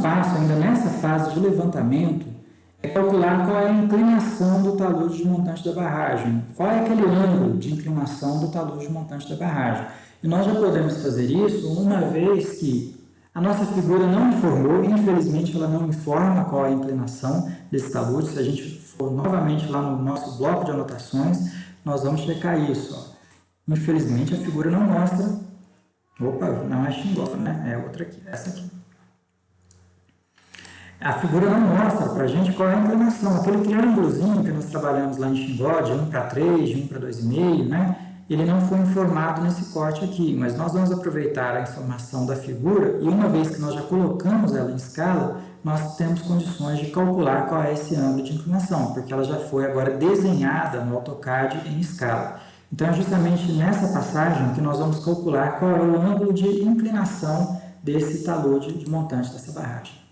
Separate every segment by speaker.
Speaker 1: passo, ainda nessa fase de levantamento, é calcular qual é a inclinação do talude de montante da barragem, qual é aquele ângulo de inclinação do talude de montante da barragem. E nós já podemos fazer isso uma vez que a nossa figura não informou, infelizmente ela não informa qual é a inclinação desse talude. Se a gente for novamente lá no nosso bloco de anotações, nós vamos checar isso. Ó. Infelizmente a figura não mostra. Opa, não é Xingó, né? É outra aqui, essa aqui. A figura não mostra para a gente qual é a inclinação. Aquele triângulozinho que nós trabalhamos lá em Xingó, de 1 para 3, de 1 para 2,5, né? Ele não foi informado nesse corte aqui, mas nós vamos aproveitar a informação da figura e uma vez que nós já colocamos ela em escala, nós temos condições de calcular qual é esse ângulo de inclinação, porque ela já foi agora desenhada no AutoCAD em escala. Então, é justamente nessa passagem que nós vamos calcular qual é o ângulo de inclinação desse talude de montante dessa barragem.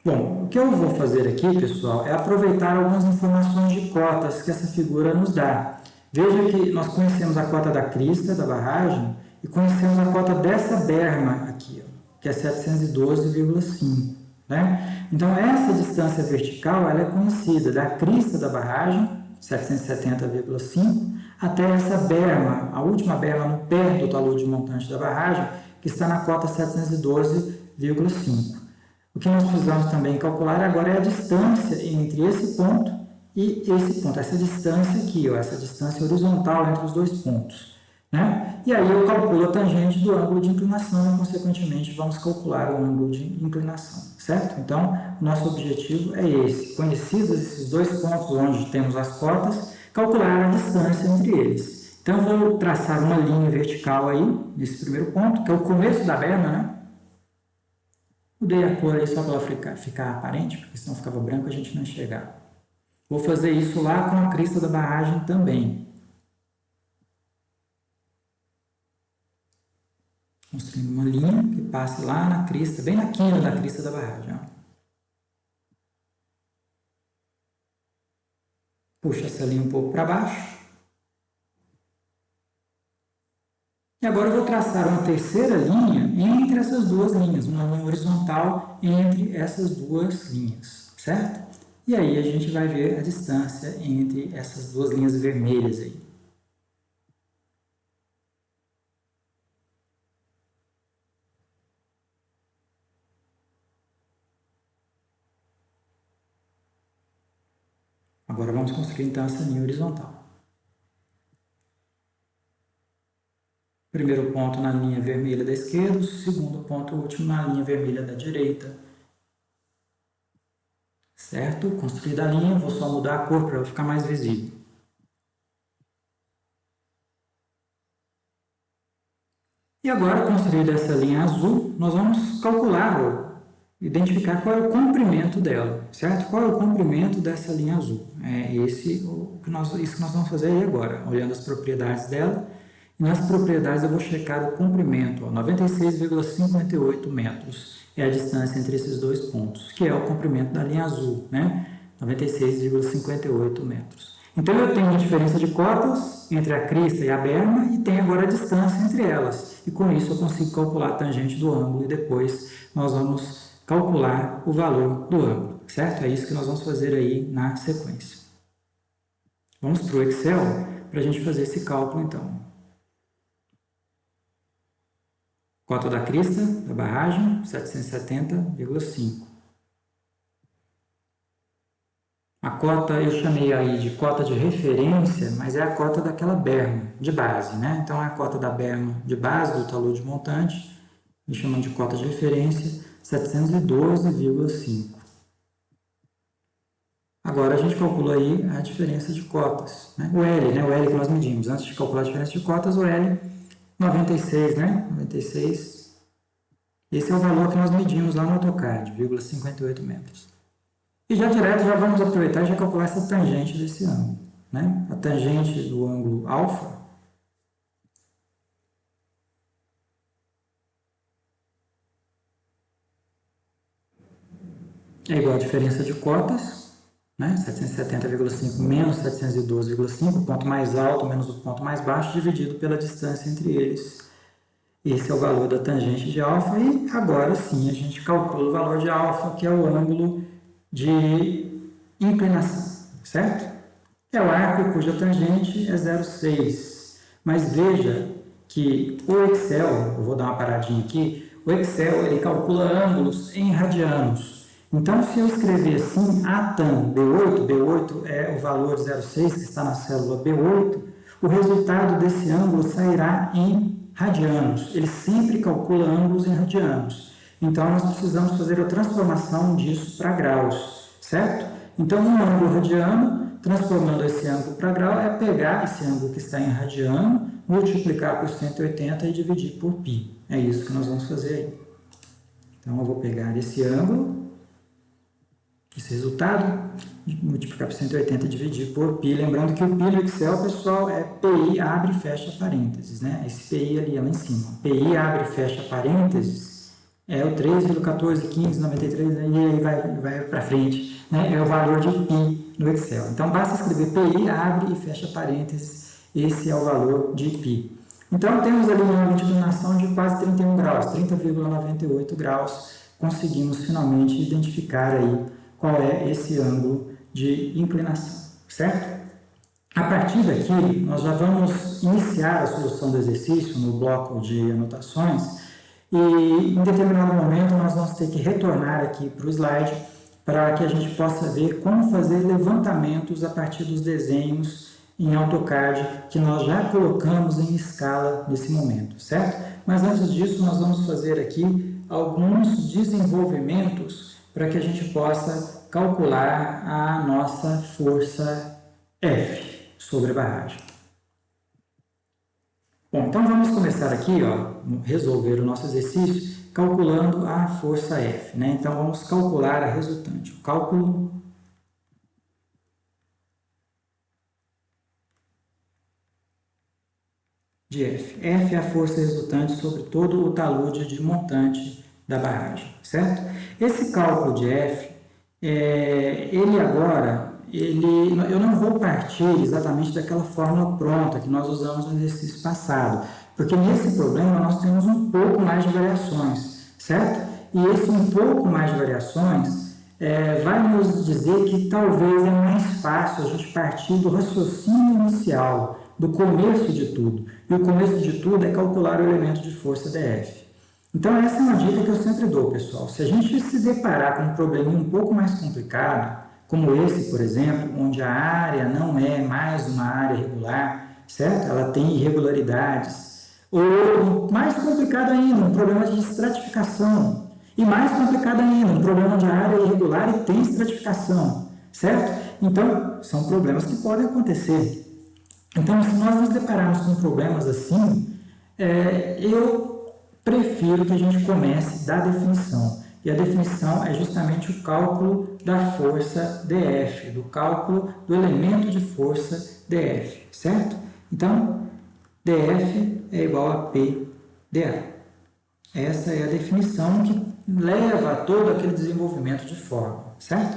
Speaker 1: Bom, o que eu vou fazer aqui, pessoal, é aproveitar algumas informações de cotas que essa figura nos dá. Veja que nós conhecemos a cota da crista da barragem e conhecemos a cota dessa berma aqui, ó, que é 712,5. Né? Então, essa distância vertical ela é conhecida da crista da barragem, 770,5, até essa berma, a última berma no pé do talude montante da barragem, que está na cota 712,5. O que nós precisamos também calcular agora é a distância entre esse ponto e esse ponto, essa distância aqui, ó, essa distância horizontal entre os dois pontos. Né? E aí eu calculo a tangente do ângulo de inclinação e, consequentemente, vamos calcular o ângulo de inclinação, certo? Então, nosso objetivo é esse, conhecidos esses dois pontos onde temos as cotas, calcular a distância entre eles. Então, eu vou traçar uma linha vertical aí, nesse primeiro ponto, que é o começo da berma, né? Mudei a cor aí só para ela ficar aparente, porque senão ficava branco e a gente não enxergava. Vou fazer isso lá com a crista da barragem também. Construindo uma linha que passe lá na crista, bem na quina da crista da barragem. Ó. Puxa essa linha um pouco para baixo. E agora eu vou traçar uma terceira linha entre essas duas linhas, uma linha horizontal entre essas duas linhas, certo? E aí a gente vai ver a distância entre essas duas linhas vermelhas aí. Agora vamos construir então essa linha horizontal. Primeiro ponto na linha vermelha da esquerda, segundo ponto último na linha vermelha da direita. Certo? Construída a linha, vou só mudar a cor para ela ficar mais visível. E agora, construída essa linha azul, nós vamos calcular, ou identificar qual é o comprimento dela, certo? Qual é o comprimento dessa linha azul? É isso que nós vamos fazer aí agora, olhando as propriedades dela. E nas propriedades eu vou checar o comprimento, 96,58 metros é a distância entre esses dois pontos, que é o comprimento da linha azul, né? 96,58 metros. Então, eu tenho a diferença de cotas entre a crista e a berma e tenho agora a distância entre elas. E com isso eu consigo calcular a tangente do ângulo e depois nós vamos calcular o valor do ângulo, certo? É isso que nós vamos fazer aí na sequência. Vamos para o Excel para a gente fazer esse cálculo então. Cota da crista da barragem, 770,5. A cota eu chamei aí de cota de referência, mas é a cota daquela berma de base, né? Então, é a cota da berma de base do talude montante, a gente chama de cota de referência, 712,5. Agora, a gente calcula aí a diferença de cotas, né? O L, né? O L que nós medimos. Antes de calcular a diferença de cotas, o L, 96, né? 96. Esse é o valor que nós medimos lá no AutoCAD, 0,58 metros. E já direto, já vamos aproveitar e já calcular essa tangente desse ângulo. Né? A tangente do ângulo alfa é igual a diferença de cotas, né? 770,5 menos 712,5, o ponto mais alto menos o ponto mais baixo, dividido pela distância entre eles. Esse é o valor da tangente de alfa, e agora sim a gente calcula o valor de alfa, que é o ângulo de inclinação, certo? É o arco cuja tangente é 0,6. Mas veja que o Excel, eu vou dar uma paradinha aqui, o Excel ele calcula ângulos em radianos. Então, se eu escrever assim, ATAN B8, B8 é o valor de 0,6 que está na célula B8, o resultado desse ângulo sairá em radianos. Ele sempre calcula ângulos em radianos. Então, nós precisamos fazer a transformação disso para graus, certo? Então, um ângulo radiano, transformando esse ângulo para grau, é pegar esse ângulo que está em radiano, multiplicar por 180 e dividir por π. É isso que nós vamos fazer aí. Então, eu vou pegar esse ângulo, esse resultado, multiplicar por 180 e dividir por π. Lembrando que o π no Excel, pessoal, é PI abre e fecha parênteses, né? Esse PI ali é lá em cima. PI abre e fecha parênteses é o 3,141593, e aí vai para frente, né? É o valor de π no Excel. Então, basta escrever PI, abre e fecha parênteses, esse é o valor de π. Então, temos ali uma ângulo de inclinação de quase 31 graus, 30,98 graus. Conseguimos finalmente identificar aí qual é esse ângulo de inclinação, certo? A partir daqui, nós já vamos iniciar a solução do exercício no bloco de anotações, e em determinado momento nós vamos ter que retornar aqui para o slide para que a gente possa ver como fazer levantamentos a partir dos desenhos em AutoCAD que nós já colocamos em escala nesse momento, certo? Mas antes disso, nós vamos fazer aqui alguns desenvolvimentos para que a gente possa calcular a nossa força F sobre a barragem. Bom, então vamos começar aqui, ó, resolver o nosso exercício calculando a força F, né? Então vamos calcular a resultante. O cálculo de F. F é a força resultante sobre todo o talude de montante da barragem, certo? Esse cálculo de F, eu não vou partir exatamente daquela fórmula pronta que nós usamos no exercício passado, porque nesse problema nós temos um pouco mais de variações, certo? E esse um pouco mais de variações vai nos dizer que talvez é mais fácil a gente partir do raciocínio inicial, do começo de tudo. E o começo de tudo é calcular o elemento de força dF. Então, essa é uma dica que eu sempre dou, pessoal. Se a gente se deparar com um probleminha um pouco mais complicado, como esse, por exemplo, onde a área não é mais uma área regular, certo? Ela tem irregularidades. Ou, mais complicado ainda, um problema de estratificação. E mais complicado ainda, um problema de área irregular e tem estratificação, certo? Então, são problemas que podem acontecer. Então, se nós nos depararmos com problemas assim, eu prefiro que a gente comece da definição. E a definição é justamente o cálculo da força dF, do cálculo do elemento de força dF, certo? Então, dF é igual a P dA. Essa é a definição que leva a todo aquele desenvolvimento de fórmula, certo?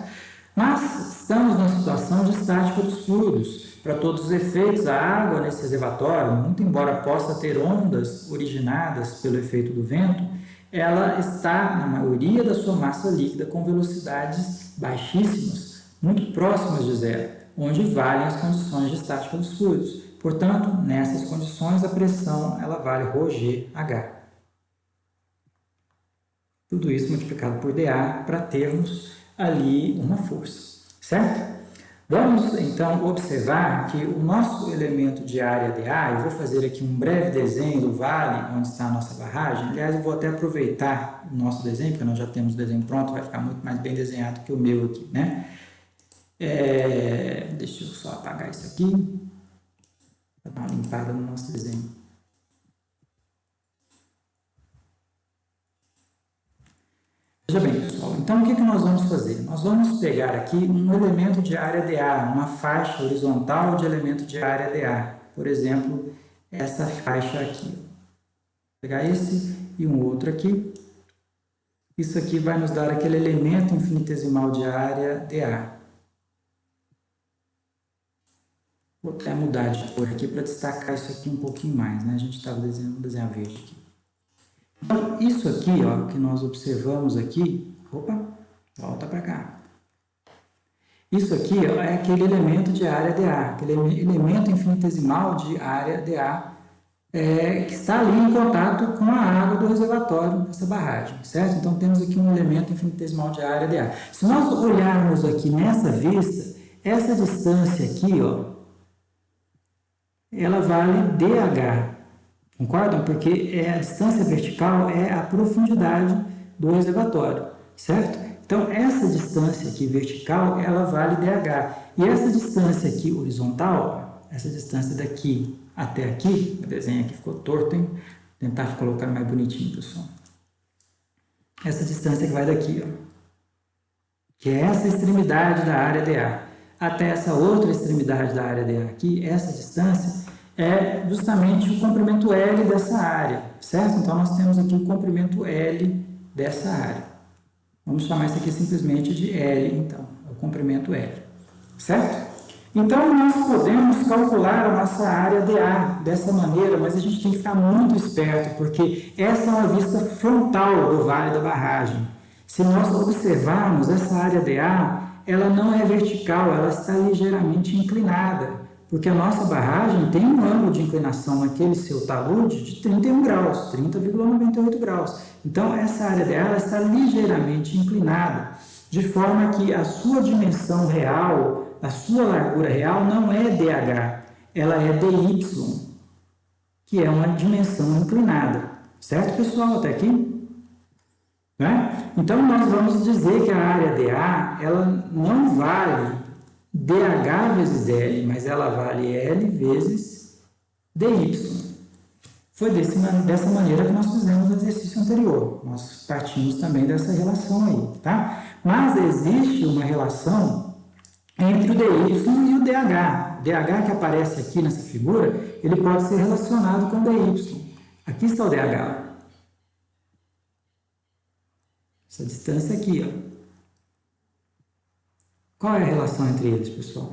Speaker 1: Mas estamos numa situação de estática dos fluidos. Para todos os efeitos, a água nesse reservatório, muito embora possa ter ondas originadas pelo efeito do vento, ela está, na maioria da sua massa líquida, com velocidades baixíssimas, muito próximas de zero, onde valem as condições de estática dos fluidos. Portanto, nessas condições, a pressão ela vale ρgH. Tudo isso multiplicado por dA para termos ali uma força, certo? Vamos, então, observar que o nosso elemento de área dA, eu vou fazer aqui um breve desenho do vale onde está a nossa barragem. Aliás, eu vou até aproveitar o nosso desenho, porque nós já temos o desenho pronto, vai ficar muito mais bem desenhado que o meu aqui, né? Deixa eu só apagar isso aqui, para dar uma limpada no nosso desenho. Veja bem, pessoal, então o que nós vamos fazer? Nós vamos pegar aqui um elemento de área dA, uma faixa horizontal de elemento de área dA. Por exemplo, essa faixa aqui. Vou pegar esse e um outro aqui. Isso aqui vai nos dar aquele elemento infinitesimal de área dA. Vou até mudar de cor aqui para destacar isso aqui um pouquinho mais, né? A gente estava desenhando verde aqui. Então, isso aqui, ó, que nós observamos aqui, opa, volta para cá. Isso aqui, ó, é aquele elemento de área dA, aquele elemento infinitesimal de área dA, que está ali em contato com a água do reservatório dessa barragem, certo? Então, temos aqui um elemento infinitesimal de área dA. Se nós olharmos aqui nessa vista, essa distância aqui, ó, ela vale dH, concordam? Porque a distância vertical é a profundidade do reservatório, certo? Então, essa distância aqui vertical, ela vale dH. E essa distância aqui horizontal, essa distância daqui até aqui, o desenho aqui ficou torto, hein? Vou tentar colocar mais bonitinho, pessoal. Essa distância que vai daqui, ó, que é essa extremidade da área dA, até essa outra extremidade da área dA aqui, essa distância é justamente o comprimento L dessa área, certo? Então, nós temos aqui o comprimento L dessa área. Vamos chamar isso aqui simplesmente de L, então, o comprimento L, certo? Então, nós podemos calcular a nossa área dA dessa maneira, mas a gente tem que ficar muito esperto, porque essa é uma vista frontal do vale da barragem. Se nós observarmos essa área dA, ela não é vertical, ela está ligeiramente inclinada, porque a nossa barragem tem um ângulo de inclinação naquele seu talude de 31 graus, 30,98 graus. Então, essa área dela está ligeiramente inclinada, de forma que a sua dimensão real, a sua largura real não é dH, ela é dy, que é uma dimensão inclinada. Certo, pessoal? Até aqui? Né? Então, nós vamos dizer que a área dA, ela não vale dH vezes L, mas ela vale L vezes dy. Foi dessa maneira que nós fizemos o exercício anterior. Nós partimos também dessa relação aí, tá? Mas existe uma relação entre o dy e o dH. O dH que aparece aqui nessa figura, ele pode ser relacionado com o dy. Aqui está o dH. Essa distância aqui, ó. Qual é a relação entre eles, pessoal?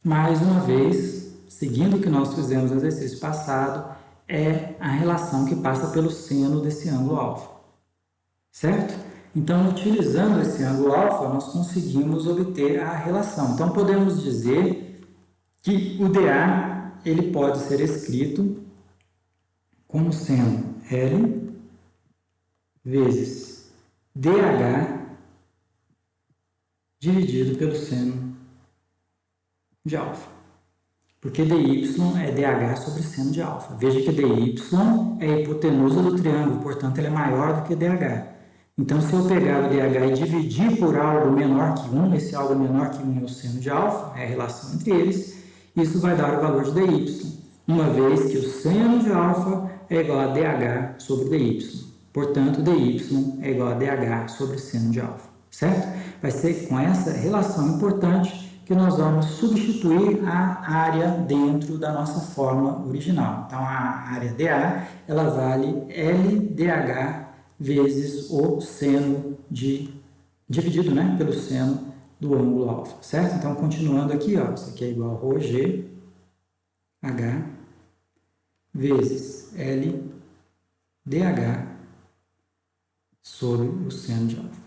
Speaker 1: Mais uma vez, seguindo o que nós fizemos no exercício passado, é a relação que passa pelo seno desse ângulo alfa. Certo? Então, utilizando esse ângulo alfa, nós conseguimos obter a relação. Então, podemos dizer que o dA ele pode ser escrito como sendo L vezes dH dividido pelo seno de alfa. Porque dy é dH sobre seno de alfa. Veja que dy é a hipotenusa do triângulo, portanto, ele é maior do que dH. Então, se eu pegar o dH e dividir por algo menor que 1, esse algo menor que 1 é o seno de alfa, é a relação entre eles, isso vai dar o valor de dy, uma vez que o seno de alfa é igual a dH sobre dy. Portanto, dy é igual a dH sobre seno de alfa, certo? Vai ser com essa relação importante que nós vamos substituir a área dentro da nossa forma original. Então, a área dA, ela vale LDH vezes o seno dividido, né, pelo seno do ângulo alfa, certo? Então, continuando aqui, ó, isso aqui é igual a ρg H vezes LDH sobre o seno de alfa.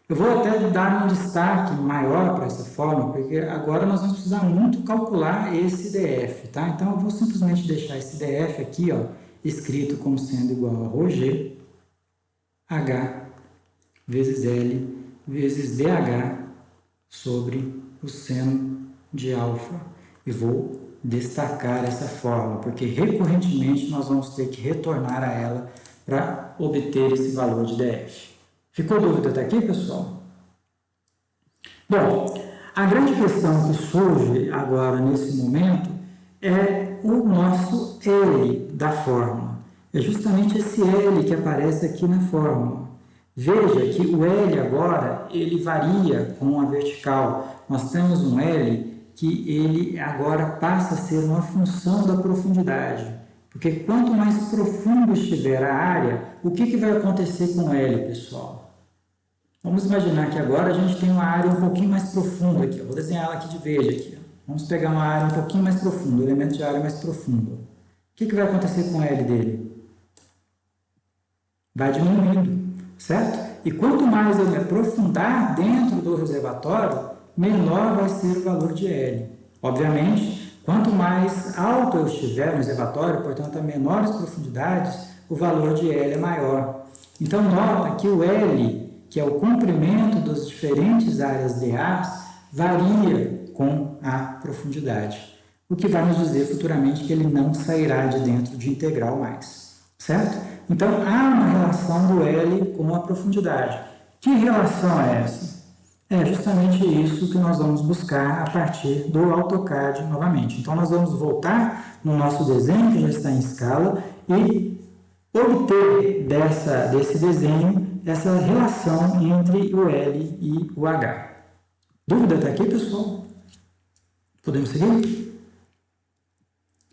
Speaker 1: Eu vou até dar um destaque maior para essa forma, porque agora nós vamos precisar muito calcular esse dF, tá? Então, eu vou simplesmente deixar esse dF aqui, ó, escrito como sendo igual a ρg H vezes L vezes DH sobre o seno de alfa. E vou destacar essa fórmula, porque recorrentemente nós vamos ter que retornar a ela para obter esse valor de dF. Ficou dúvida até aqui, pessoal? Bom, a grande questão que surge agora nesse momento é o nosso L da fórmula. É justamente esse L que aparece aqui na fórmula. Veja que o L agora, ele varia com a vertical. Nós temos um L que ele agora passa a ser uma função da profundidade. Porque quanto mais profundo estiver a área, o que vai acontecer com o L, pessoal? Vamos imaginar que agora a gente tem uma área um pouquinho mais profunda aqui. Eu vou desenhar ela aqui de verde aqui. Vamos pegar uma área um pouquinho mais profunda, um elemento de área mais profundo. O que vai acontecer com o L dele? Vai diminuindo, certo? E quanto mais eu me aprofundar dentro do reservatório, menor vai ser o valor de L. Obviamente, quanto mais alto eu estiver no reservatório, portanto, a menores profundidades, o valor de L é maior. Então, nota que o L, que é o comprimento das diferentes áreas DAs, varia com a profundidade, o que vai nos dizer futuramente que ele não sairá de dentro de integral mais, certo? Então, há uma relação do L com a profundidade. Que relação é essa? É justamente isso que nós vamos buscar a partir do AutoCAD novamente. Então, nós vamos voltar no nosso desenho, que já está em escala, e obter desse desenho essa relação entre o L e o H. Dúvida até aqui, pessoal? Podemos seguir?